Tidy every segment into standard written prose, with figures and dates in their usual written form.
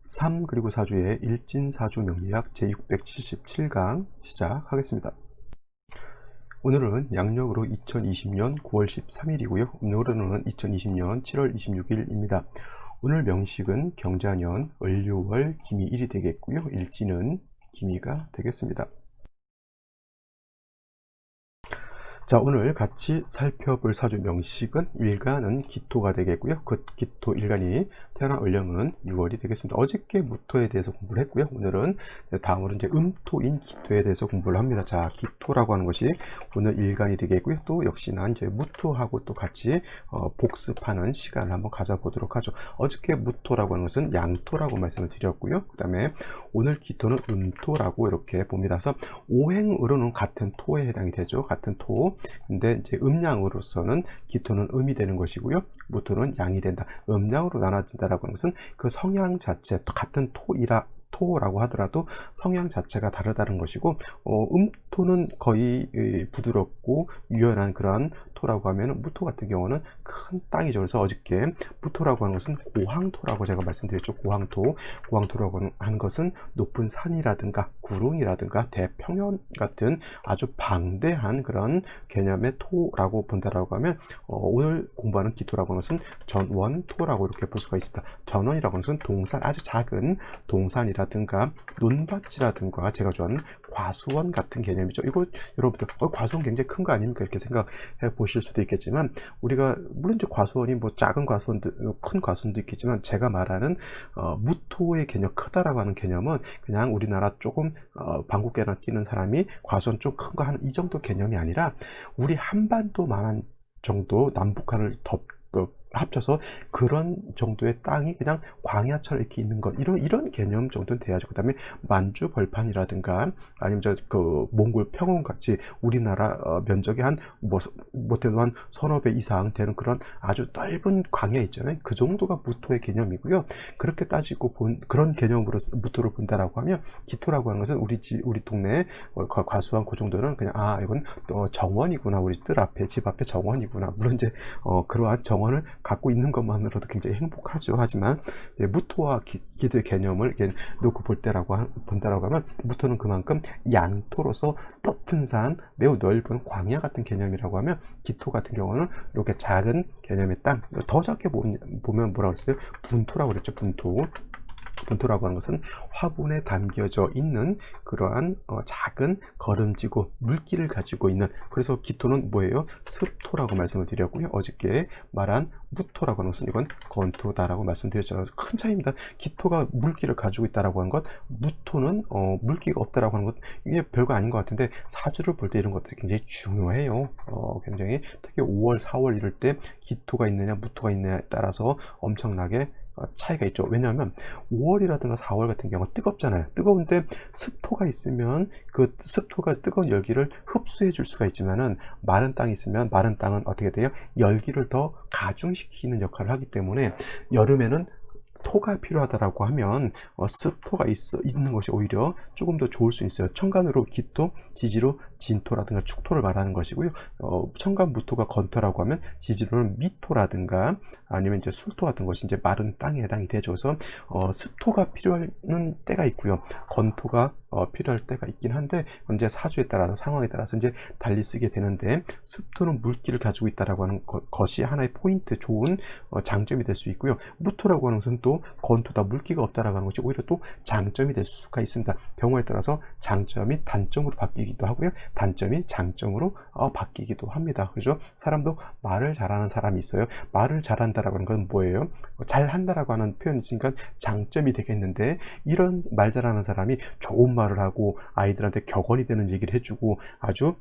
3 그리고 4주의 일진사주 명리학 제677강 시작하겠습니다. 오늘은 양력으로 2020년 9월 13일이고요. 오늘은 2020년 7월 26일입니다. 오늘 명식은 경자년 을료월 기미일이 되겠고요. 일진은 기미가 되겠습니다. 자, 오늘 같이 살펴볼 사주 명식은 일간은 기토가 되겠고요. 그 기토 일간이 태어난 을령은 6월이 되겠습니다. 어저께 무토에 대해서 공부를 했고요. 오늘은 다음으로 이제 음토인 기토에 대해서 공부를 합니다. 자, 기토라고 하는 것이 오늘 일간이 되겠고요. 또 역시나 이제 무토하고 또 같이 복습하는 시간을 한번 가져보도록 하죠. 어저께 무토라고 하는 것은 양토라고 말씀을 드렸고요. 그 다음에 오늘 기토는 음토라고 이렇게 봅니다. 그래서 오행으로는 같은 토에 해당이 되죠. 같은 토. 근데 이제 음양으로서는 기토는 음이 되는 것이고요. 무토는 양이 된다. 음양으로 나눠진다라고 하는 것은 그 성향 자체, 같은 토라고 하더라도 성향 자체가 다르다는 것이고, 음토는 거의 부드럽고 유연한 그런 토라고 하면, 무토 같은 경우는 큰 땅이죠. 그래서 어저께 무토라고 하는 것은 고항토라고 제가 말씀드렸죠. 고항토라고 하는 것은 높은 산이라든가 구릉이라든가 대평원 같은 아주 방대한 그런 개념의 토라고 본다라고 하면, 오늘 공부하는 기토라고 하는 것은 전원토라고 이렇게 볼 수가 있습니다. 전원이라고 하는 것은 동산, 아주 작은 동산이라든가 논밭이라든가 제가 좋아하는 과수원 같은 개념이죠. 이거 여러분들 과수원 굉장히 큰 거 아닙니까? 이렇게 생각해 보실 수도 있겠지만, 우리가 물론 이제 과수원이 뭐 작은 과수원도 큰 과수원도 있겠지만, 제가 말하는 무토의 개념, 크다라고 하는 개념은 그냥 우리나라 조금 방국계나 끼는 사람이 과수원 좀 큰 거 하는 이 정도 개념이 아니라, 우리 한반도만한 정도 남북한을 합쳐서 그런 정도의 땅이 그냥 광야처럼 이렇게 있는 것, 이런 개념 정도는 돼야죠. 그 다음에 만주 벌판이라든가 아니면 그 몽골 평원 같이 우리나라 면적이 한 못해도 한 서너 배 이상 되는 그런 아주 넓은 광야 있잖아요. 그 정도가 무토의 개념이고요. 그렇게 따지고 그런 개념으로 무토를 본다라고 하면, 기토라고 하는 것은 우리 동네에 과수한 그 정도는 그냥 이건 정원이구나, 우리 집 앞에 정원이구나. 물론 이제 그러한 정원을 갖고 있는 것만으로도 굉장히 행복하죠. 하지만 무토와 기토의 개념을 놓고 본다라고 하면, 무토는 그만큼 양토로서 높은 산, 매우 넓은 광야 같은 개념이라고 하면, 기토 같은 경우는 이렇게 작은 개념의 땅, 더 작게 보면 뭐라고 했어요? 분토라고 그랬죠. 분토라고 하는 것은 화분에 담겨져 있는 그러한 작은 거름지고 물기를 가지고 있는, 그래서 기토는 뭐예요? 습토라고 말씀을 드렸고요. 어저께 말한 무토라고 하는 것은 이건 건토다라고 말씀드렸잖아요. 큰 차이입니다. 기토가 물기를 가지고 있다라고 하는 것, 무토는 물기가 없다라고 하는 것, 이게 별거 아닌 것 같은데, 사주를 볼 때 이런 것들이 굉장히 중요해요. 굉장히 특히 5월, 4월 이럴 때 기토가 있느냐 무토가 있느냐에 따라서 엄청나게 차이가 있죠. 왜냐하면 5월이라든가 4월 같은 경우는 뜨겁잖아요. 뜨거운데 습토가 있으면 그 습토가 뜨거운 열기를 흡수해 줄 수가 있지만은, 마른 땅이 있으면 마른 땅은 어떻게 돼요? 열기를 더 가중시키는 역할을 하기 때문에, 여름에는 토가 필요하다라고 하면 습토가 있는 것이 오히려 조금 더 좋을 수 있어요. 천간으로 기토, 지지로 진토라든가 축토를 말하는 것이고요. 천간 무토가 건토라고 하면, 지지로는 미토라든가 아니면 이제 술토 같은 것이 이제 마른 땅에 해당이 되죠. 그래서 습토가 필요한 때가 있고요. 건토가 필요할 때가 있긴 한데, 언제 사주에 따라서 상황에 따라서 이제 달리 쓰게 되는데, 습토는 물기를 가지고 있다라고 하는 것이 하나의 포인트, 좋은 장점이 될 수 있고요. 무토라고 하는 것은 또 건토다, 물기가 없다라고 하는 것이 오히려 또 장점이 될 수가 있습니다. 경우에 따라서 장점이 단점으로 바뀌기도 하고요. 단점이 장점으로 바뀌기도 합니다. 그죠? 사람도 말을 잘하는 사람이 있어요. 말을 잘한다라고 하는 건 뭐예요? 잘한다라고 하는 표현이 있으니까 장점이 되겠는데, 이런 말 잘하는 사람이 좋은 말을 하고 아이들한테 격언이 되는 얘기를 해주고 아주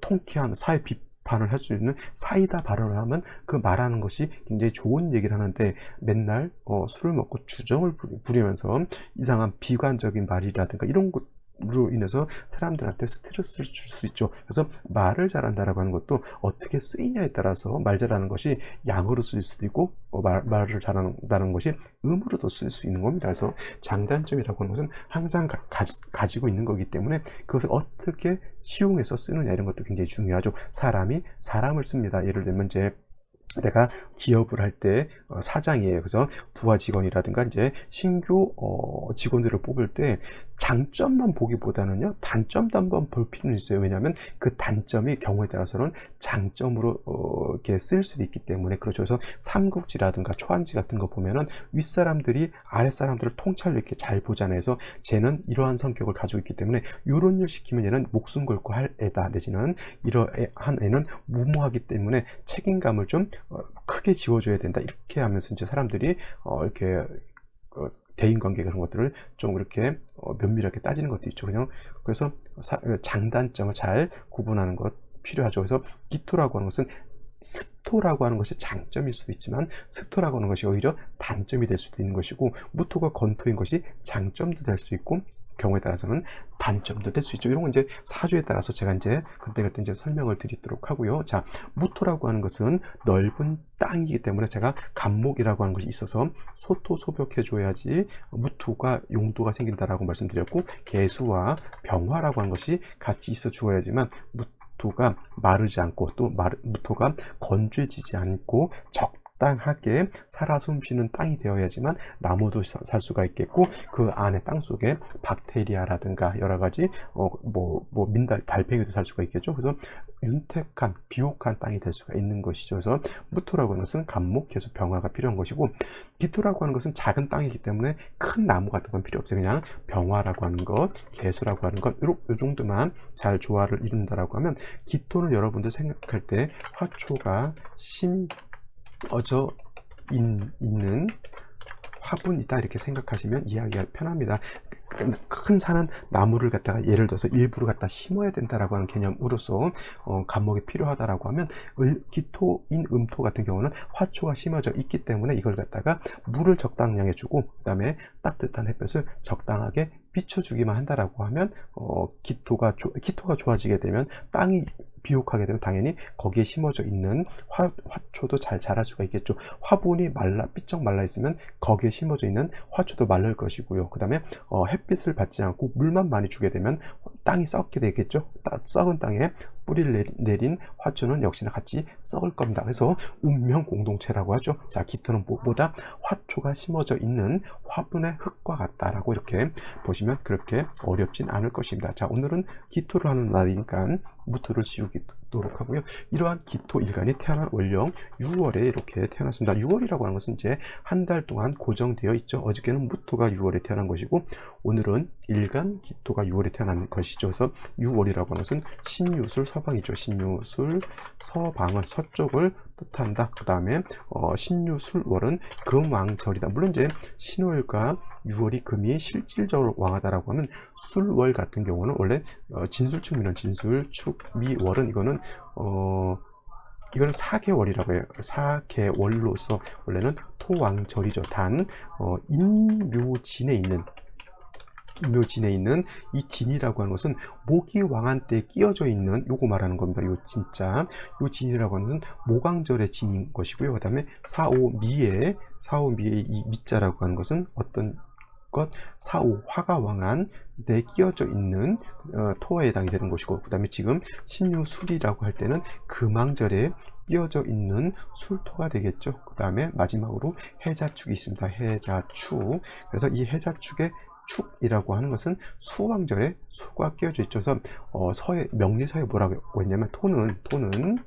통쾌한 사회 비판을 할 수 있는 사이다 발언을 하면, 그 말하는 것이 굉장히 좋은 얘기를 하는데, 맨날 술을 먹고 주정을 부리면서 이상한 비관적인 말이라든가 이런 것으로 인해서 사람들한테 스트레스를 줄 수 있죠. 그래서 말을 잘한다라고 하는 것도 어떻게 쓰이냐에 따라서 말 잘하는 것이 양으로 쓰일 수도 있고, 말을 잘한다는 것이 음으로도 쓸 수 있는 겁니다. 그래서 장단점이라고 하는 것은 항상 가지고 있는 거기 때문에, 그것을 어떻게 시용해서 쓰느냐 이런 것도 굉장히 중요하죠. 사람이 사람을 씁니다. 예를 들면 이제 내가 기업을 할 때 사장이에요. 그래서 부하 직원이라든가 이제 신규 직원들을 뽑을 때 장점만 보기보다는요, 단점도 한번 볼 필요는 있어요. 왜냐하면 그 단점이 경우에 따라서는 장점으로 이렇게 쓰일 수도 있기 때문에. 그렇죠. 그래서 삼국지라든가 초안지 같은 거 보면은 윗사람들이 아랫사람들을 통찰로 이렇게 잘 보잖아요. 그래서 쟤는 이러한 성격을 가지고 있기 때문에 요런 일 시키면 얘는 목숨 걸고 할 애다, 내지는 이러한 애는 무모하기 때문에 책임감을 좀 크게 지워줘야 된다, 이렇게 하면서 이제 사람들이 이렇게 대인관계 그런 것들을 좀 이렇게 면밀하게 따지는 것도 있죠. 그냥 그래서 장단점을 잘 구분하는 것 필요하죠. 그래서 기토라고 하는 것은 습토라고 하는 것이 장점일 수도 있지만 습토라고 하는 것이 오히려 단점이 될 수도 있는 것이고, 무토가 건토인 것이 장점도 될 수 있고 경우에 따라서는 단점도 될 수 있죠. 이런 건 이제 사주에 따라서 제가 이제 그때 이제 설명을 드리도록 하고요. 자, 무토라고 하는 것은 넓은 땅이기 때문에 제가 간목이라고 하는 것이 있어서 소토소벽해 줘야지 무토가 용도가 생긴다라고 말씀드렸고, 개수와 병화라고 하는 것이 같이 있어 주어야지만 무토가 마르지 않고 또 무토가 건조해지지 않고 적당하게 살아 숨쉬는 땅이 되어야지만 나무도 살 수가 있겠고, 그 안에 땅 속에 박테리아라든가 여러 가지 민달 달팽이도 살 수가 있겠죠. 그래서 윤택한 비옥한 땅이 될 수가 있는 것이죠. 그래서 무토라고 하는 것은 간목, 개수, 병화가 필요한 것이고, 기토라고 하는 것은 작은 땅이기 때문에 큰 나무 같은 건 필요 없어요. 그냥 병화라고 하는 것, 개수라고 하는 것, 요 정도만 잘 조화를 이룬다라고 하면, 기토는 여러분들 생각할 때 화초가 심어져 있는 화분이다, 이렇게 생각하시면 이해하기가 편합니다. 큰 산은 나무를 갖다가 예를 들어서 일부를 갖다 심어야 된다라고 하는 개념으로서 간목이 필요하다라고 하면, 기토인 음토 같은 경우는 화초가 심어져 있기 때문에 이걸 갖다가 물을 적당량에 주고 그다음에 따뜻한 햇볕을 적당하게 비춰주기만 한다라고 하면 기토가 좋아지게 되면, 땅이 비옥하게 되면 당연히 거기에 심어져 있는 화초도 잘 자랄 수가 있겠죠. 화분이 삐쩍 말라 있으면 거기에 심어져 있는 화초도 마를 것이고요. 그 다음에 햇빛을 받지 않고 물만 많이 주게 되면 땅이 썩게 되겠죠. 썩은 땅에 뿌리를 내린 화초는 역시나 같이 썩을 겁니다. 그래서 운명 공동체라고 하죠. 자, 기토는 무엇보다 화초가 심어져 있는 화분의 흙과 같다라고 이렇게 보시면 그렇게 어렵진 않을 것입니다. 자, 오늘은 기토를 하는 날이니까 무토를 지우도록 하고요. 이러한 기토 일간이 태어난 월령 6월에 이렇게 태어났습니다. 6월이라고 하는 것은 이제 한 달 동안 고정되어 있죠. 어저께는 무토가 6월에 태어난 것이고, 오늘은 일간 기토가 6월에 태어난 것이죠. 그래서 6월이라고 하는 것은 신유술 서방이죠. 신유술 서방은 서쪽을 뜻한다. 그 다음에 신유술월은 금왕절이다. 물론 이제 신월과 6월이 금이 실질적으로 왕하다라고 하면, 술월 같은 경우는 원래 진술축미는 진술, 축미월은 이거는 사계월이라고 해요. 사계월로서 원래는 토왕절이죠. 단 인묘진에 있는 이 진이라고 하는 것은 모기 왕한 때 끼어져 있는 요거 말하는 겁니다. 요 진이라고 하는 것은 모광절의 진인 것이고요. 그 다음에 사오미의 이 미자라고 하는 것은 어떤 것, 화가 왕한 데 끼어져 있는 토에 해당이 되는 것이고, 그 다음에 지금 신유술이라고 할 때는 금왕절에 끼어져 있는 술토가 되겠죠. 그 다음에 마지막으로 해자축이 있습니다. 해자축. 그래서 이 해자축의 축이라고 하는 것은 수왕절에 수가 끼어져 있죠. 그래서 명리서에 뭐라고 했냐면, 토는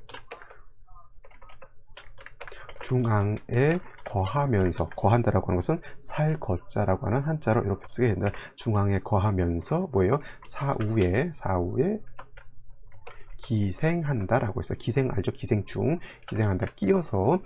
중앙에 거한다라고 하는 것은 살거자라고 하는 한자로 이렇게 쓰게 된다. 중앙에 거하면서 뭐예요? 사우에 기생한다라고 했어요. 기생 알죠? 기생한다, 끼어서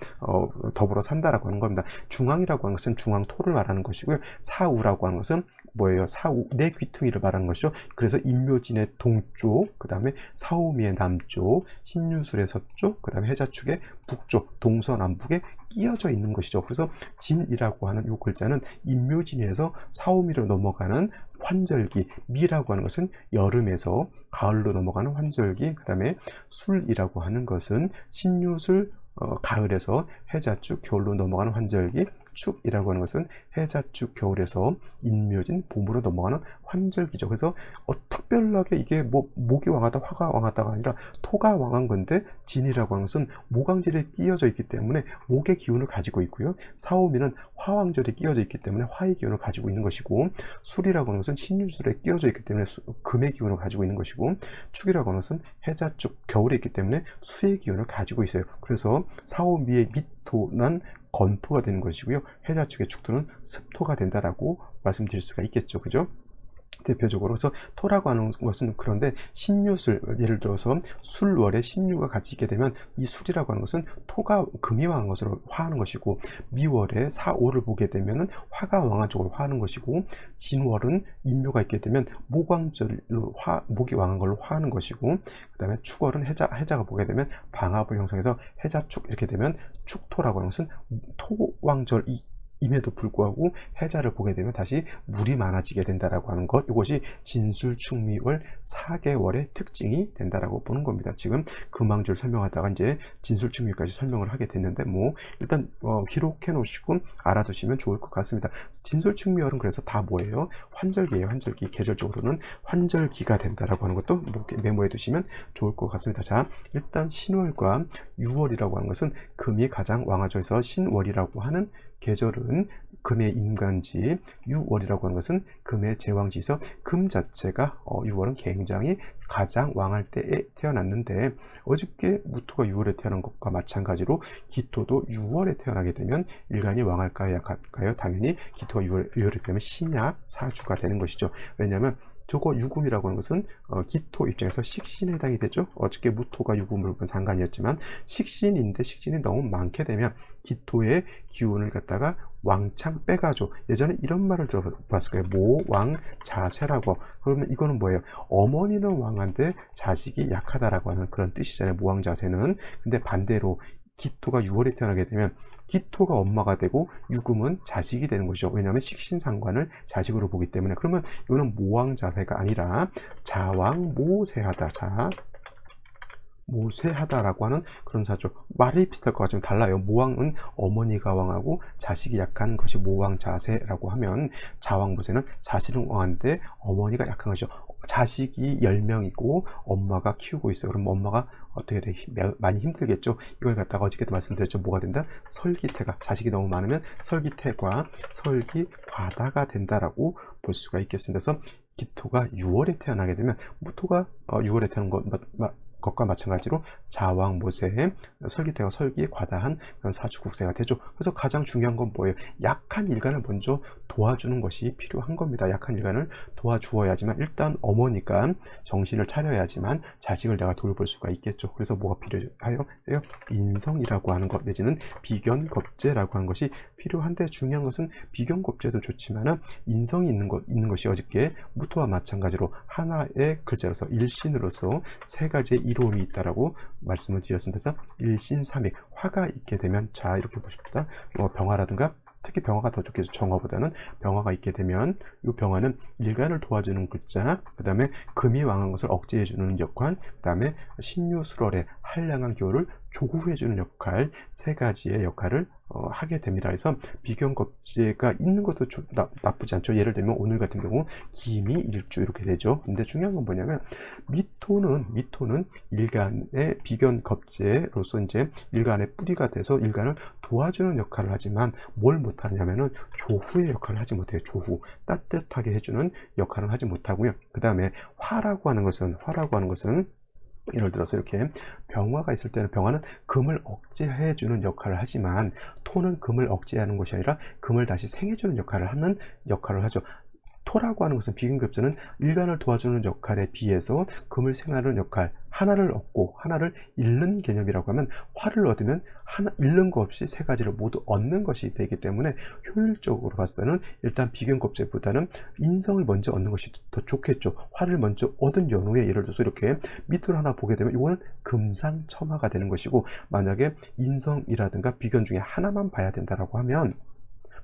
더불어 산다라고 하는 겁니다. 중앙이라고 하는 것은 중앙토를 말하는 것이고요. 사우라고 하는 것은 뭐예요? 내 귀퉁이를 말하는 것이죠. 그래서 인묘진의 동쪽, 그 다음에 사오미의 남쪽, 신유술의 서쪽, 그 다음에 해자축의 북쪽, 동서남북에 끼어져 있는 것이죠. 그래서 진이라고 하는 이 글자는 인묘진에서 사오미로 넘어가는 환절기, 미라고 하는 것은 여름에서 가을로 넘어가는 환절기, 그 다음에 술이라고 하는 것은 신유술 가을에서 해자축 겨울로 넘어가는 환절기, 해자축이라고 하는 것은 해자축 겨울에서 인묘진 봄으로 넘어가는 환절기죠. 그래서 특별하게 이게 뭐 목이 왕하다 화가 왕하다가 아니라 토가 왕한 건데 진이라고 하는 것은 모광절에 끼어져 있기 때문에 목의 기운을 가지고 있고요. 사오미는 화왕절에 끼어져 있기 때문에 화의 기운을 가지고 있는 것이고, 술이라고 하는 것은 신유술에 끼어져 있기 때문에 금의 기운을 가지고 있는 것이고, 축이라고 하는 것은 해자축 겨울에 있기 때문에 수의 기운을 가지고 있어요. 그래서 사오미의 미토는 건토가 되는 것이고요. 해자축의 축토는 습토가 된다라고 말씀드릴 수가 있겠죠. 그죠? 대표적으로. 그래서 토라고 하는 것은, 그런데 신유술, 예를 들어서 술월에 신유가 같이 있게 되면 이 술이라고 하는 것은 토가 금이 왕한 것으로 화하는 것이고, 미월에 사오를 보게 되면 화가 왕한 쪽으로 화하는 것이고, 진월은 인묘가 있게 되면 목왕절로 목이 왕한 걸로 화하는 것이고, 그 다음에 축월은 해자가 보게 되면 방압을 형성해서 해자축 이렇게 되면 축토라고 하는 것은 토왕절 임에도 불구하고 해자를 보게 되면 다시 물이 많아지게 된다라고 하는 것, 이것이 진술축미월 4개월의 특징이 된다라고 보는 겁니다. 지금 금왕절 설명하다가 이제 진술축미까지 설명을 하게 됐는데, 뭐 일단 기록해 놓으시고 알아두시면 좋을 것 같습니다. 진술축미월은 그래서 다 뭐예요? 환절기예요. 환절기. 계절적으로는 환절기가 된다라고 하는 것도 메모해 두시면 좋을 것 같습니다. 자, 일단 신월과 유월이라고 하는 것은 금이 가장 왕하죠. 해서 신월이라고 하는 계절은 금의 임간지, 유월이라고 하는 것은 금의 제왕지에서 금 자체가 6월은 굉장히 가장 왕할 때에 태어났는데, 어저께 무토가 6월에 태어난 것과 마찬가지로 기토도 6월에 태어나게 되면 일간이 왕할까요, 약할까요? 당연히 기토가 6월에 되면 신약 사주가 되는 것이죠. 왜냐하면 저거 유금이라고 하는 것은 기토 입장에서 식신에 해당이 되죠. 어저께 무토가 유금을 본 상관이었지만 식신인데 식신이 너무 많게 되면 기토의 기운을 갖다가 왕창 빼가죠. 예전에 이런 말을 들어봤을 거예요. 모왕자쇠라고. 그러면 이거는 뭐예요? 어머니는 왕한데 자식이 약하다라고 하는 그런 뜻이잖아요. 모왕자쇠는. 근데 반대로 기토가 6월에 태어나게 되면 기토가 엄마가 되고 유금은 자식이 되는 것이죠. 왜냐하면 식신상관을 자식으로 보기 때문에. 그러면 이거는 모왕자세가 아니라 자왕모세하다. 모세하다라고 하는 그런 사죠. 말이 비슷할 것 같지만 달라요. 모왕은 어머니가 왕하고 자식이 약한 것이 모왕자세라고 하면, 자왕모세는 자식은 왕한데 어머니가 약한 것이죠. 자식이 10명이고 엄마가 키우고 있어요. 그럼 엄마가 어떻게 돼? 많이 힘들겠죠. 이걸 갖다가 어저께도 말씀드렸죠. 뭐가 된다? 설기태가, 자식이 너무 많으면 설기태과 설기과다가 된다라고 볼 수가 있겠습니다. 그래서 기토가 6월에 태어나게 되면 무토가 6월에 태어난 것과 마찬가지로 자왕모세, 설기태와 설기과다한 그런 사주국세가 되죠. 그래서 가장 중요한 건 뭐예요? 약한 일간을 먼저 도와주는 것이 필요한 겁니다. 약한 일간을 도와주어야지만, 일단 어머니가 정신을 차려야지만 자식을 내가 돌볼 수가 있겠죠. 그래서 뭐가 필요해요? 인성이라고 하는 것, 내지는 비견겁제라고 하는 것이 필요한데, 중요한 것은 비견겁제도 좋지만은 인성이 있는 것이 어저께 무토와 마찬가지로 하나의 글자로서 일신으로서 세 가지의 이로움이 있다라고 말씀을 드렸습니다. 그래서 일신삼익, 화가 있게 되면, 자 이렇게 보십시다. 병화라든가, 특히 병화가 더 좋겠죠. 정화보다는 병화가 있게 되면 이 병화는 일간을 도와주는 글자, 그 다음에 금이 왕한 것을 억제해주는 역할, 그 다음에 신유술월의 한량한 기호를 조구해주는 역할, 세 가지의 역할을 하게 됩니다. 그래서 비견겁제가 있는 것도 나쁘지 않죠. 예를 들면 오늘 같은 경우 기미 일주 이렇게 되죠. 근데 중요한 건 뭐냐면, 미토는 일간의 비견겁제로서 이제 일간의 뿌리가 돼서 일간을 도와주는 역할을 하지만 뭘 못하냐면은 조후의 역할을 하지 못해요. 조후, 따뜻하게 해주는 역할을 하지 못하고요. 그 다음에 화라고 하는 것은 예를 들어서 이렇게 병화가 있을 때는 병화는 금을 억제해주는 역할을 하지만, 토는 금을 억제하는 것이 아니라 금을 다시 생해주는 역할을 하죠. 토라고 하는 것은, 비견겁제는 일간을 도와주는 역할에 비해서 금을 생하는 역할, 하나를 얻고 하나를 잃는 개념이라고 하면, 화를 얻으면 하나 잃는 거 없이 세 가지를 모두 얻는 것이 되기 때문에, 효율적으로 봤을 때는 일단 비견겁제보다는 인성을 먼저 얻는 것이 더 좋겠죠. 화를 먼저 얻은 연후에 예를 들어서 이렇게 밑을 하나 보게 되면 이거는 금상첨화가 되는 것이고, 만약에 인성이라든가 비견 중에 하나만 봐야 된다라고 하면,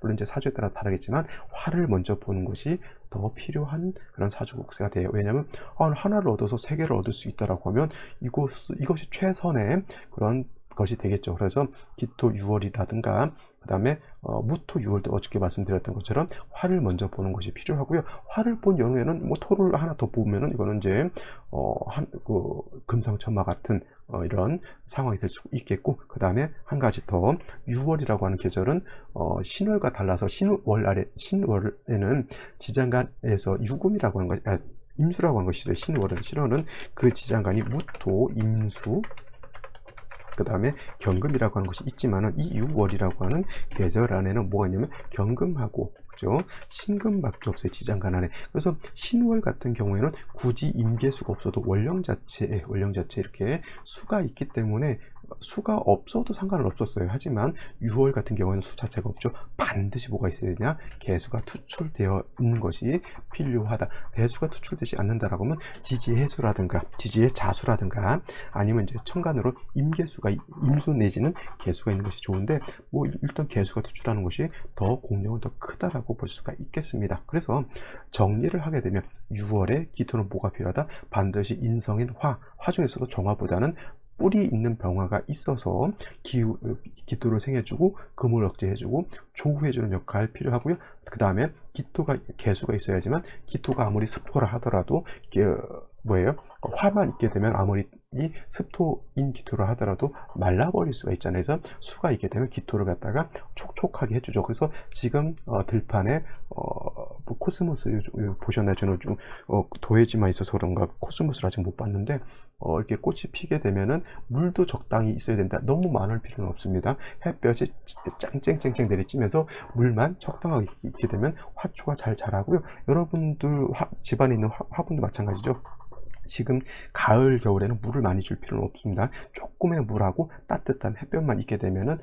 물론 이제 사주에 따라 다르겠지만 화를 먼저 보는 것이 더 필요한 그런 사주국세가 돼요. 왜냐하면 하나를 얻어서 세 개를 얻을 수 있다라고 하면 이것이 최선의 그런 것이 되겠죠. 그래서 기토 6월이라든가 그 다음에 무토 6월도 어저께 말씀드렸던 것처럼 화를 먼저 보는 것이 필요하고요. 화를 본 경우에는 뭐 토를 하나 더 보면은 이거는 이제 금상첨화 같은 이런 상황이 될 수 있겠고, 그 다음에 한 가지 더, 6월이라고 하는 계절은 신월과 달라서 신월에는 지장간에서 유금이라고 하는 것, 임수라고 하는 것이 있어요. 신월은 그 지장간이 무토, 임수, 그 다음에 경금이라고 하는 것이 있지만은, 이 6월이라고 하는 계절 안에는 뭐가 있냐면 경금하고, 그죠? 신금밖에 없어요. 지장간 안에. 그래서 신월 같은 경우에는 굳이 임계수가 없어도 원령 자체에 이렇게 수가 있기 때문에 수가 없어도 상관은 없었어요. 하지만 6월 같은 경우에는 수 자체가 없죠. 반드시 뭐가 있어야 되냐? 개수가 투출되어 있는 것이 필요하다. 개수가 투출되지 않는다라고 하면 지지해수라든가 지지해자수라든가 아니면 이제 천간으로 임계수가 임수 내지는 개수가 있는 것이 좋은데, 뭐 일단 개수가 투출하는 것이 더 공력은 더 크다라고 볼 수가 있겠습니다. 그래서 정리를 하게 되면 6월에 기토는 뭐가 필요하다? 반드시 인성인 화 중에서도 정화보다는 뿌리 있는 병화가 있어서 기토를 생해주고 금을 억제해주고 조후해주는 역할 필요하고요. 그 다음에 기토가 개수가 있어야지만, 기토가 아무리 습토라 하더라도 화만 있게 되면 아무리 이 습토인 기토를 하더라도 말라버릴 수가 있잖아요. 그래서 수가 있게 되면 기토를 갖다가 촉촉하게 해주죠. 그래서 지금 들판에 뭐 코스모스 보셨나요? 저는 좀 도해지만 있어서 그런가 코스모스를 아직 못 봤는데, 이렇게 꽃이 피게 되면은 물도 적당히 있어야 된다. 너무 많을 필요는 없습니다. 햇볕이 쨍쨍쨍쨍 내리쬐면서 물만 적당하게 있게 되면 화초가 잘 자라고요. 여러분들 집안에 있는 화분도 마찬가지죠. 지금 가을 겨울에는 물을 많이 줄 필요는 없습니다. 조금의 물하고 따뜻한 햇볕만 있게 되면은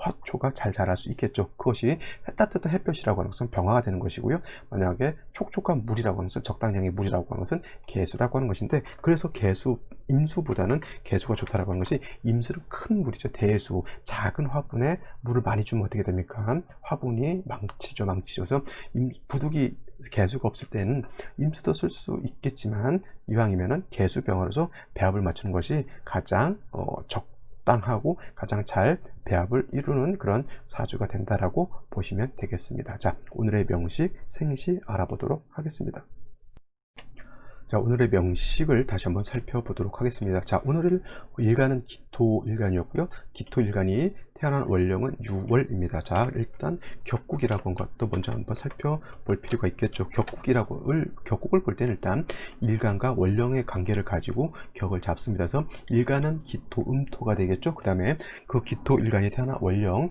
화초가 잘 자랄 수 있겠죠. 그것이 따뜻한 햇볕이라고 하는 것은 병화가 되는 것이고요. 만약에 촉촉한 물이라고 하는 것은, 적당량의 물이라고 하는 것은 개수라고 하는 것인데, 그래서 임수보다는 개수가 좋다라고 하는 것이, 임수는 큰 물이죠. 대수, 작은 화분에 물을 많이 주면 어떻게 됩니까? 화분이 망치죠. 그래서 부득이 개수가 없을 때는 임수도 쓸 수 있겠지만, 이왕이면은 개수병으로서 배합을 맞추는 것이 가장 적당하고 가장 잘 배합을 이루는 그런 사주가 된다라고 보시면 되겠습니다. 자, 오늘의 명식, 생시 알아보도록 하겠습니다. 자, 오늘의 명식을 다시 한번 살펴보도록 하겠습니다. 자, 오늘 일간은 기토일간이었고요. 기토일간이 태어난 원령은 6월입니다. 자, 일단 격국이라고 한 것도 먼저 한번 살펴볼 필요가 있겠죠. 격국을 볼 때는 일단 일간과 원령의 관계를 가지고 격을 잡습니다. 그래서 일간은 기토, 음토가 되겠죠. 그 다음에 그 기토 일간이 태어난 원령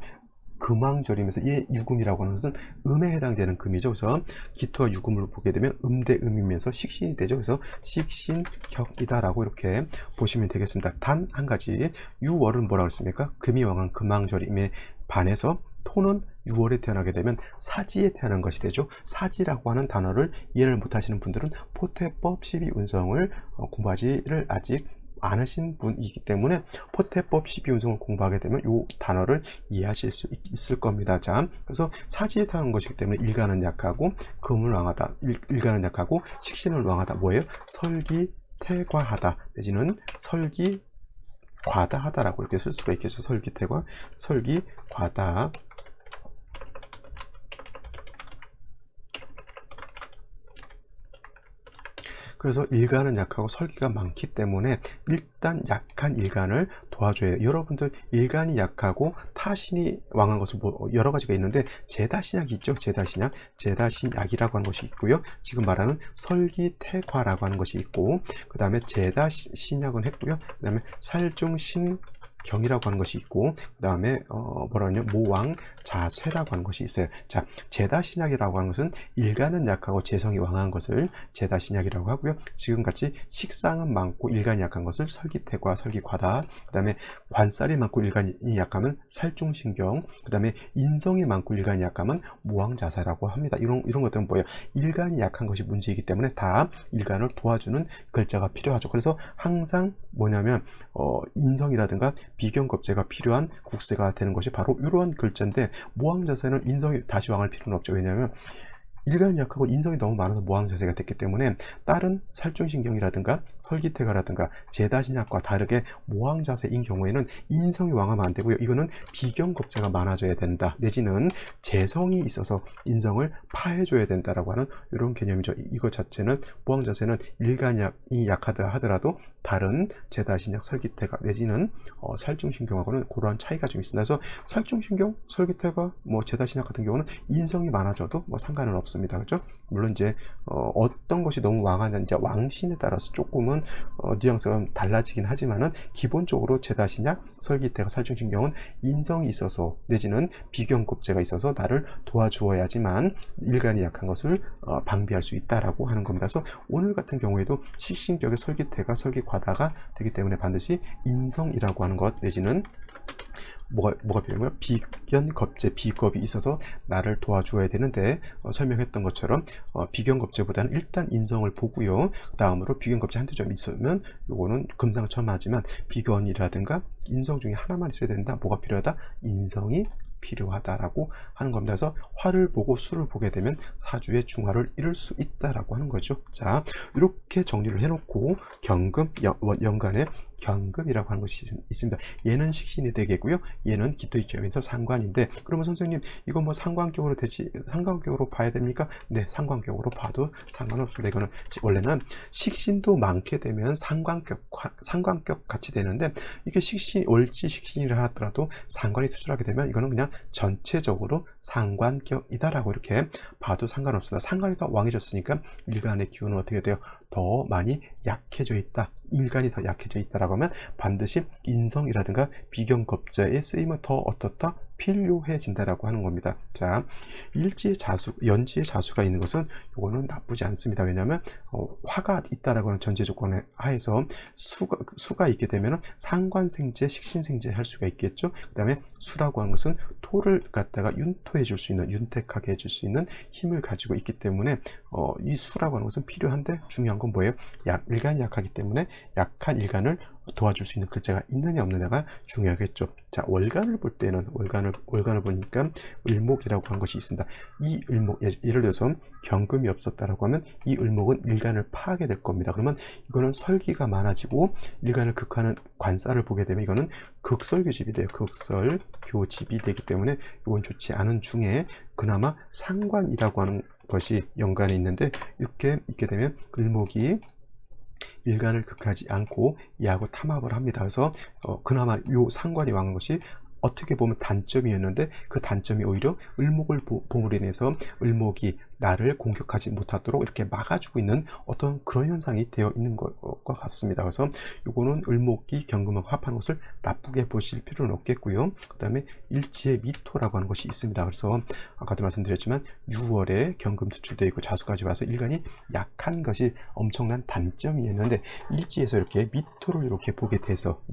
금왕절이면서, 얘 유금이라고 하는 것은 음에 해당되는 금이죠. 그래서 기토와 유금을 보게 되면 음대 음이면서 식신이 되죠. 그래서 식신격이다라고 이렇게 보시면 되겠습니다. 단 한 가지, 6월은 뭐라고 했습니까? 금이 왕한 금왕절임에 반해서 토는 6월에 태어나게 되면 사지에 태어난 것이 되죠. 사지라고 하는 단어를 이해를 못하시는 분들은 포태법 12운성을 공부하지를 아직 않으신 분이기 때문에 포태법 12운성을 공부하게 되면 이 단어를 이해하실 수 있을 겁니다. 자, 그래서 사지에 태어난 것이기 때문에 일간은 약하고 금을 왕하다, 일간은 약하고 식신을 왕하다. 뭐예요? 설기태과하다 내지는 설기과다하다라고 이렇게 쓸 수가 있겠죠. 설기태과, 설기과다. 그래서 일간은 약하고 설기가 많기 때문에 일단 약한 일간을 도와줘요. 여러분들 일간이 약하고 타신이 왕한 것은 뭐 여러 가지가 있는데, 제다신약이 있죠. 제다신약이라고 하는 것이 있고요. 지금 말하는 설기태과라고 하는 것이 있고, 그 다음에 제다신약은 했고요. 그 다음에 살중신 경이라고 하는 것이 있고, 그 다음에 뭐라 하냐, 모왕자쇠라고 하는 것이 있어요. 자, 제다신약이라고 하는 것은 일간은 약하고 재성이 왕한 것을 제다신약이라고 하고요. 지금같이 식상은 많고 일간이 약한 것을 설기태과, 설기과다. 그 다음에 관살이 많고 일간이 약하면 살중신경, 그 다음에 인성이 많고 일간이 약하면 모왕자사라고 합니다. 이런 것들은 뭐예요? 일간이 약한 것이 문제이기 때문에 다 일간을 도와주는 글자가 필요하죠. 그래서 항상 뭐냐면 인성이라든가 비경겁제가 필요한 국세가 되는 것이 바로 이러한 글자인데, 모왕자세는 인성이 다시 왕할 필요는 없죠. 왜냐하면 일간이 약하고 인성이 너무 많아서 모항 자세가 됐기 때문에 다른 살중신경이라든가 설기태가라든가 제다신약과 다르게 모항 자세인 경우에는 인성이 왕하면 안 되고요. 이거는 비경겁제가 많아져야 된다. 내지는 재성이 있어서 인성을 파해줘야 된다라고 하는 이런 개념이죠. 이것 자체는 모항 자세는 일간이 약하다 하더라도 다른 제다신약, 설기태가 내지는 살중신경하고는 그러한 차이가 좀 있습니다. 그래서 살중신경, 설기태가 뭐 제다신약 같은 경우는 인성이 많아져도 뭐 상관은 없습니다. 그죠? 물론 이제 어떤 것이 너무 왕하냐, 이제 왕신에 따라서 조금은 뉘앙스가 달라지긴 하지만은 기본적으로 제다신약, 설기태가, 살중신경은 인성이 있어서 내지는 비경겁제가 있어서 나를 도와주어야지만 일간이 약한 것을 방비할 수 있다라고 하는 겁니다. 그래서 오늘 같은 경우에도 식신격의 설기태가 설기과다가 되기 때문에 반드시 인성이라고 하는 것 내지는 뭐가 필요하면 비견겁제, 비겁이 있어서 나를 도와줘야 되는데 설명했던 것처럼 비견겁제보다는 일단 인성을 보고요. 다음으로 비견겁제 한두 점 있으면 요거는 금상첨화하지만 비견이라든가 인성 중에 하나만 있어야 된다. 뭐가 필요하다? 인성이 필요하다라고 하는 겁니다. 그래서 화를 보고 수를 보게 되면 사주의 중화를 이룰 수 있다라고 하는 거죠. 자, 이렇게 정리를 해놓고 경금, 연간에 경금이라고 하는 것이 있습니다. 얘는 식신이 되겠고요. 얘는 기토 입장에서 상관인데, 그러면 선생님 이건 뭐 상관격으로 되지, 상관격으로 봐야 됩니까? 네, 상관격으로 봐도 상관없습니다. 이거는 원래는 식신도 많게 되면 상관격 같이 되는데, 이게 식신, 월지 식신이라 하더라도 상관이 투출하게 되면 이거는 그냥 전체적으로 상관격이다라고 이렇게 봐도 상관없습니다. 상관이 더 왕해졌으니까 일간의 기운은 어떻게 돼요? 더 많이 약해져 있다. 일간이 더 약해져 있다라고 하면 반드시 인성이라든가 비경겁자의 쓰임은 더 어떻다? 필요해진다라고 하는 겁니다. 자, 일지의 자수, 연지의 자수가 있는 것은 이거는 나쁘지 않습니다. 왜냐하면 화가 있다라고 하는 전제 조건에 하에서 수가 있게 되면 상관생재, 식신생재 할 수가 있겠죠. 그 다음에 수라고 하는 것은 토를 갖다가 윤토해 줄 수 있는, 윤택하게 해줄 수 있는 힘을 가지고 있기 때문에 이 수라고 하는 것은 필요한데, 중요한 건 뭐예요? 일간이 약하기 때문에 약한 일간을 도와줄 수 있는 글자가 있느냐 없느냐가 중요하겠죠. 자, 월간을 볼 때는 월간을 보니까 을목이라고 하는 것이 있습니다. 이 을목, 예를 들어서 경금이 없었다라고 하면 이 을목은 일간을 파하게 될 겁니다. 그러면 이거는 설기가 많아지고 일간을 극하는 관사를 보게 되면 이거는 극설교집이 돼요. 극설교집이 되기 때문에 이건 좋지 않은 중에 그나마 상관이라고 하는 것이 연간에 있는데, 이렇게 있게 되면 을목이 일간을 극하지 않고 이하고 탐합을 합니다. 그래서 그나마 요 상관이 왕한 것이 어떻게 보면 단점이었는데, 그 단점이 오히려 을목을 봄으로 인해서 을목이 나를 공격하지 못하도록 이렇게 막아주고 있는 어떤 그런 현상이 되어 있는 것과 같습니다. 그래서 요거는 을목이 경금하고 합하는 것을 나쁘게 보실 필요는 없겠고요. 그 다음에 일지의 미토라고 하는 것이 있습니다. 그래서 아까도 말씀드렸지만 6월에 경금 수출되어 있고 자수까지 와서 일간이 약한 것이 엄청난 단점이었는데, 일지에서 이렇게 미토를 이렇게 보게 돼서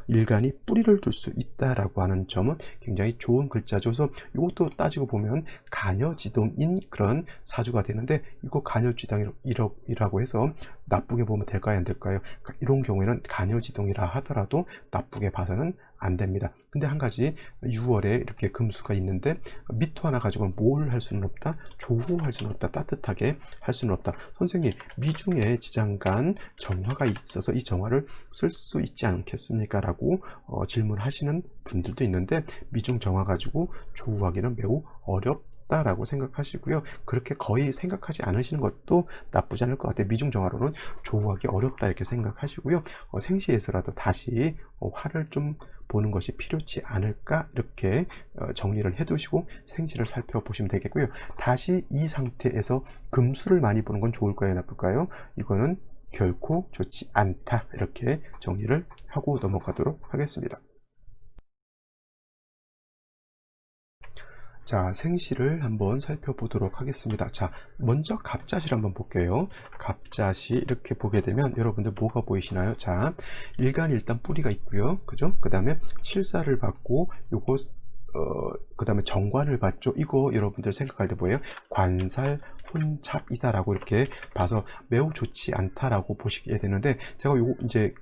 일간이 뿌리를 둘 수 있다라고 하는 점은 굉장히 좋은 글자죠. 그래서 이것도 따지고 보면 간여지동인 그런 사주가 되는데, 이거 간여지동이라고 해서 나쁘게 보면 될까요, 안 될까요? 이런 경우에는 간여지동이라 하더라도 나쁘게 봐서는 안 됩니다. 근데 한 가지, 6월에 이렇게 금수가 있는데 미토 하나 가지고 뭘 할 수는 없다, 조후할 수는 없다, 따뜻하게 할 수는 없다. 선생님, 미중에 지장간 정화가 있어서 이 정화를 쓸 수 있지 않겠습니까? 라고 질문하시는 분들도 있는데, 미중 정화 가지고 조후하기는 매우 어렵다라고 생각하시고요. 그렇게 거의 생각하지 않으시는 것도 나쁘지 않을 것 같아요. 미중 정화로는 조후하기 어렵다 이렇게 생각하시고요. 생시에서라도 다시 화를 좀 보는 것이 필요치 않을까, 이렇게 정리를 해 두시고 생시를 살펴보시면 되겠고요. 다시 이 상태에서 금수를 많이 보는 건 좋을까요, 나쁠까요? 이거는 결코 좋지 않다, 이렇게 정리를 하고 넘어가도록 하겠습니다. 자, 생시를 한번 살펴보도록 하겠습니다. 자, 먼저 갑자시를 한번 볼게요. 갑자시 이렇게 보게 되면 여러분들 뭐가 보이시나요? 자, 일간이 일단 뿌리가 있고요. 그죠? 그 다음에 칠사를 받고 요거 그 다음에 정관을 받죠. 이거 여러분들 생각할 때 뭐예요? 관살 혼잡이다라고 이렇게 봐서 매우 좋지 않다라고 보시게 되는데, 제가 요거 이제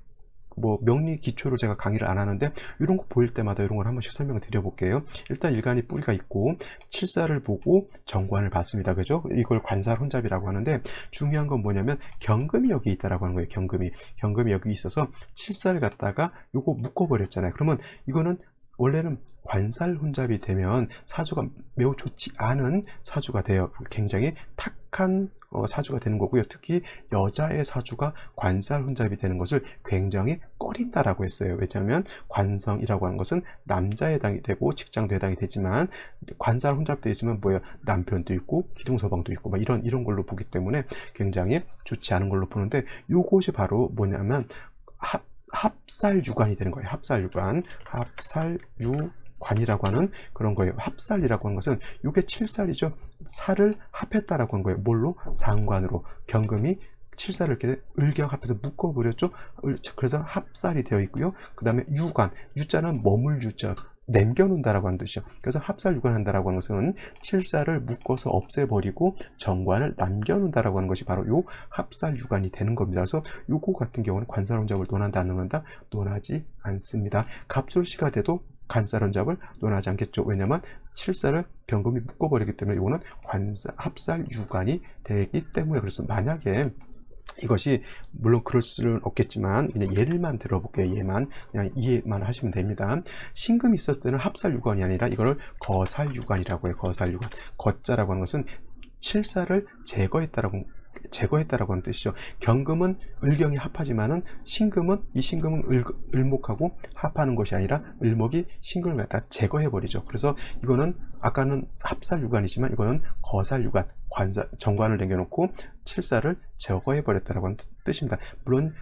뭐 명리 기초를 제가 강의를 안 하는데 이런 거 보일 때마다 이런 걸 한 번씩 설명을 드려 볼게요. 일단 일간이 뿌리가 있고 칠사를 보고 정관을 봤습니다. 그죠? 이걸 관살 혼잡이라고 하는데 중요한 건 뭐냐면 경금이 여기 있다라고 하는 거예요. 경금이 여기 있어서 칠사를 갖다가 요거 묶어 버렸잖아요. 그러면 이거는 원래는 관살 혼잡이 되면 사주가 매우 좋지 않은 사주가 돼요. 굉장히 탁한 사주가 되는 거고요. 특히 여자의 사주가 관살 혼잡이 되는 것을 굉장히 꺼린다라고 했어요. 왜냐하면 관성이라고 하는 것은 남자에 해당이 되고 직장도 해당이 되지만 관살 혼잡되어 있으면 뭐예요? 남편도 있고 기둥서방도 있고 막 이런 걸로 보기 때문에 굉장히 좋지 않은 걸로 보는데 요것이 바로 뭐냐면 합살유관이 되는 거예요. 합살유관이라고 하는 그런 거예요. 합살이라고 하는 것은 이게 칠살이죠. 살을 합했다라고 한 거예요. 뭘로? 상관으로. 경금이 칠살을 이렇게 을경합해서 묶어버렸죠. 그래서 합살이 되어 있고요. 그 다음에 유관, 유자는 머물 유자, 남겨놓는다라고 하는 뜻이죠. 그래서 합살유관한다라고 하는 것은 칠살을 묶어서 없애버리고 정관을 남겨놓는다라고 하는 것이 바로 요 합살유관이 되는 겁니다. 그래서 요거 같은 경우는 관살혼잡을 논한다 안 논한다? 논하지 않습니다. 갑술시가 돼도 관살혼잡을 논하지 않겠죠. 왜냐면 칠살을 경금이 묶어버리기 때문에 이거는 합살유관이 되기 때문에. 그래서 만약에 이것이 물론 그럴 수는 없겠지만 그냥 예를만 들어볼게요. 그냥 이해만 하시면 됩니다. 신금이 있었을 때는 합살유관이 아니라 이거를 거살유관이라고 해요. 거살유관. 거자라고 하는 것은 칠살을 제거했다라고 하는 뜻이죠. 경금은 을경이 합하지만은 신금은 을목하고 합하는 것이 아니라 을목이 신금을 갖다 제거해버리죠. 그래서 이거는 아까는 합살유관이지만 이거는 거살유관, 정관을 남겨놓고 칠살을 제거해버렸다라고 하는 뜻입니다. 물론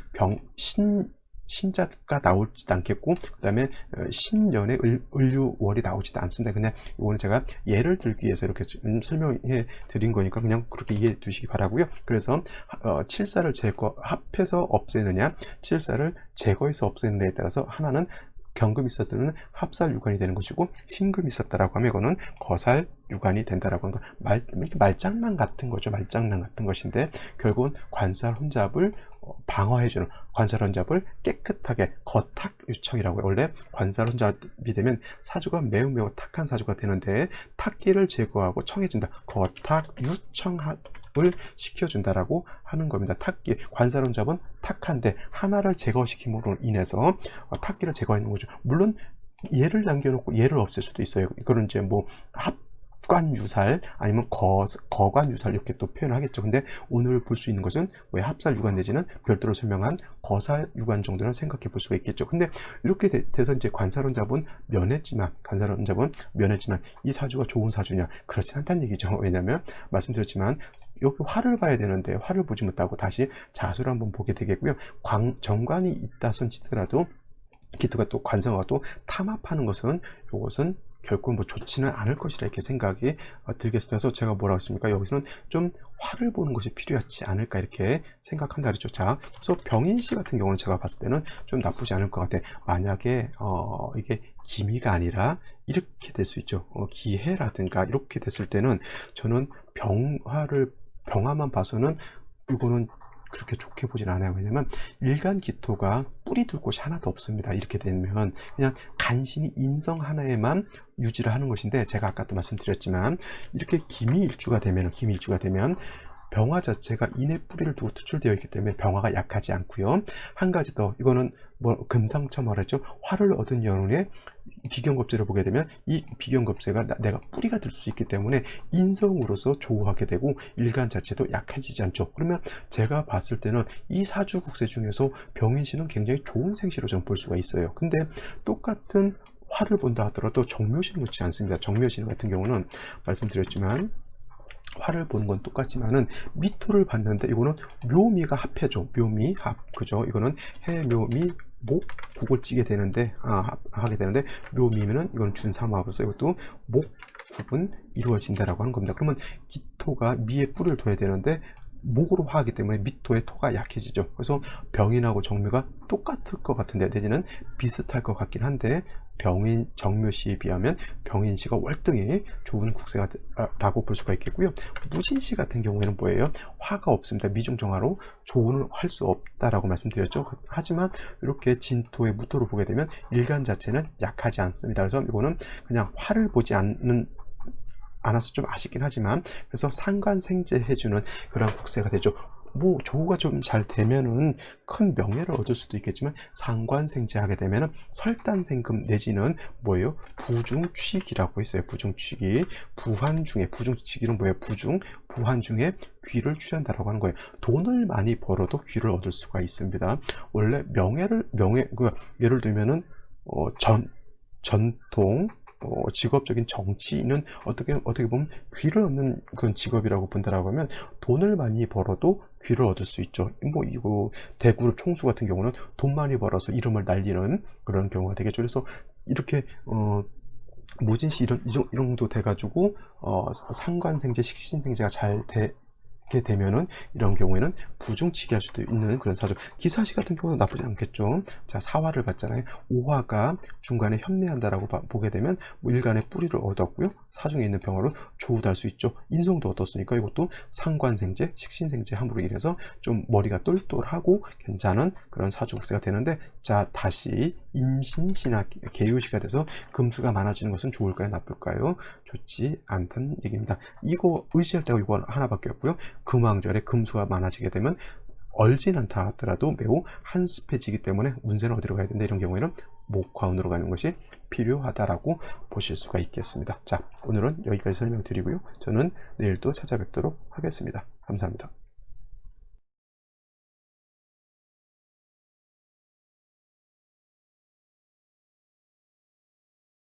신자가 나오지도 않겠고 그 다음에 신년에 을유월이 나오지도 않습니다. 그냥 이거는 제가 예를 들기 위해서 이렇게 설명해 드린 거니까 그냥 그렇게 이해해 두시기 바라고요. 그래서 칠살을 합해서 없애느냐 칠살을 제거해서 없애느냐에 따라서 하나는 경금이 있었을 때는 합살유관이 되는 것이고 신금이 있었다라고 하면 이거는 거살유관이 된다라고 하는 거. 이렇게 말장난 같은 거죠. 말장난 같은 것인데 결국은 관살혼잡을 방어해주는, 관살혼잡을 깨끗하게 거탁유청이라고 해요. 원래 관살혼잡이 되면 사주가 매우 탁한 사주가 되는데 탁기를 제거하고 청해준다. 거탁유청을 시켜준다라고 하는 겁니다. 탁기, 관살혼잡은 탁한데 하나를 제거시킴으로 인해서 탁기를 제거하는 거죠. 물론 얘를 남겨놓고 얘를 없앨 수도 있어요. 이거는 이제 뭐 합관유살 아니면 거관유살 이렇게 또 표현하겠죠. 근데 오늘 볼 수 있는 것은 왜 합살유관 내지는 별도로 설명한 거살유관 정도는 생각해 볼 수가 있겠죠. 근데 이렇게 돼서 이제 관살혼잡은 면했지만 이 사주가 좋은 사주냐? 그렇지 않다는 얘기죠. 왜냐면 말씀드렸지만 여기 화를 봐야 되는데 화를 보지 못하고 다시 자수를 한번 보게 되겠고요. 정관이 있다 손치더라도 기토가 또 관성하고 또 탐합하는 것은 이것은 결코 뭐 좋지는 않을 것이라 이렇게 생각이 들겠습니다. 그래서 제가 뭐라고 했습니까? 여기서는 좀 화를 보는 것이 필요하지 않을까 이렇게 생각한다 그랬죠. 자, 그래서 병인씨 같은 경우는 제가 봤을 때는 좀 나쁘지 않을 것 같아요. 만약에 이게 기미가 아니라 이렇게 될 수 있죠. 기해라든가 이렇게 됐을 때는 저는 병화만 봐서는 이거는 그렇게 좋게 보진 않아요. 왜냐면 일간 기토가 뿌리 둘 곳이 하나도 없습니다. 이렇게 되면 그냥 간신히 인성 하나에만 유지를 하는 것인데 제가 아까도 말씀드렸지만 이렇게 기미일주가 되면 병화 자체가 인의 뿌리를 두고 투출되어 있기 때문에 병화가 약하지 않고요. 한 가지 더, 이거는 뭐 금상첨화랬죠. 화를 얻은 연운에 비견겁제를 보게 되면 이 비견겁제가 내가 뿌리가 될 수 있기 때문에 인성으로서 조우하게 되고 일간 자체도 약해지지 않죠. 그러면 제가 봤을 때는 이 사주국세 중에서 병인씨는 굉장히 좋은 생시로 좀 볼 수가 있어요. 근데 똑같은 화를 본다 하더라도 정묘신은 그렇지 않습니다. 정묘신 같은 경우는 말씀드렸지만 화를 보는 건 똑같지만은 미토를 봤는데 이거는 묘미가 합해죠. 묘미 합, 그죠? 이거는 해 묘미 목 국을 찌게 되는데 하게 되는데 묘미면은 이건 준삼합으로서 이것도 목 국은 이루어진다라고 하는 겁니다. 그러면 기토가 미에 뿌리를 둬야 되는데 목으로 화하기 때문에 미토의 토가 약해지죠. 그래서 병인하고 정묘가 똑같을 것 같은데 내지는 비슷할 것 같긴 한데 병인 정묘시에 비하면 병인시가 월등히 좋은 국세라고 볼 수가 있겠고요. 무진시 같은 경우에는 뭐예요? 화가 없습니다. 미중정화로 조언을 할 수 없다라고 말씀드렸죠. 하지만 이렇게 진토의 무토를 보게 되면 일간 자체는 약하지 않습니다. 그래서 이거는 그냥 화를 보지 않아서 좀 아쉽긴 하지만, 그래서 상관생제 해주는 그런 국세가 되죠. 뭐 조우가 좀 잘 되면은 큰 명예를 얻을 수도 있겠지만, 상관생제하게 되면은 설단생금 내지는 뭐예요? 부중취기라고 있어요. 부중취기. 부한 중에, 부중취기는 뭐예요? 부한 중에 귀를 취한다라고 하는 거예요. 돈을 많이 벌어도 귀를 얻을 수가 있습니다. 원래 예를 들면은 전통 직업적인 정치인은 어떻게 보면 귀를 얻는 그런 직업이라고 본다라고 하면, 돈을 많이 벌어도 귀를 얻을 수 있죠. 뭐 이거 대그룹 총수 같은 경우는 돈 많이 벌어서 이름을 날리는 그런 경우가 되겠죠. 그래서 이렇게 무진시 이런 정도 돼가지고 상관생제, 식신생제가 잘 되게 되면은, 이런 경우에는 부중치기 할 수도 있는 그런 사주. 기사시 같은 경우는 나쁘지 않겠죠. 자, 사화를 봤잖아요. 오화가 중간에 협례한다라고 보게 되면 뭐 일간의 뿌리를 얻었고요. 사중에 있는 병화로 조우도 할 수 있죠. 인성도 얻었으니까 이것도 상관생제, 식신생제 함으로 인해서 좀 머리가 똘똘하고 괜찮은 그런 사주국세가 되는데, 자, 다시 임신시나 계유시가 돼서 금수가 많아지는 것은 좋을까요, 나쁠까요? 좋지 않다는 얘기입니다. 이거 의지할 때가 이거 하나밖에 없고요. 금왕절에 금수가 많아지게 되면 얼진 않다 하더라도 매우 한습해지기 때문에 운세는 어디로 가야 된다, 이런 경우에는 목화운으로 가는 것이 필요하다라고 보실 수가 있겠습니다. 자, 오늘은 여기까지 설명드리고요. 저는 내일 또 찾아뵙도록 하겠습니다. 감사합니다.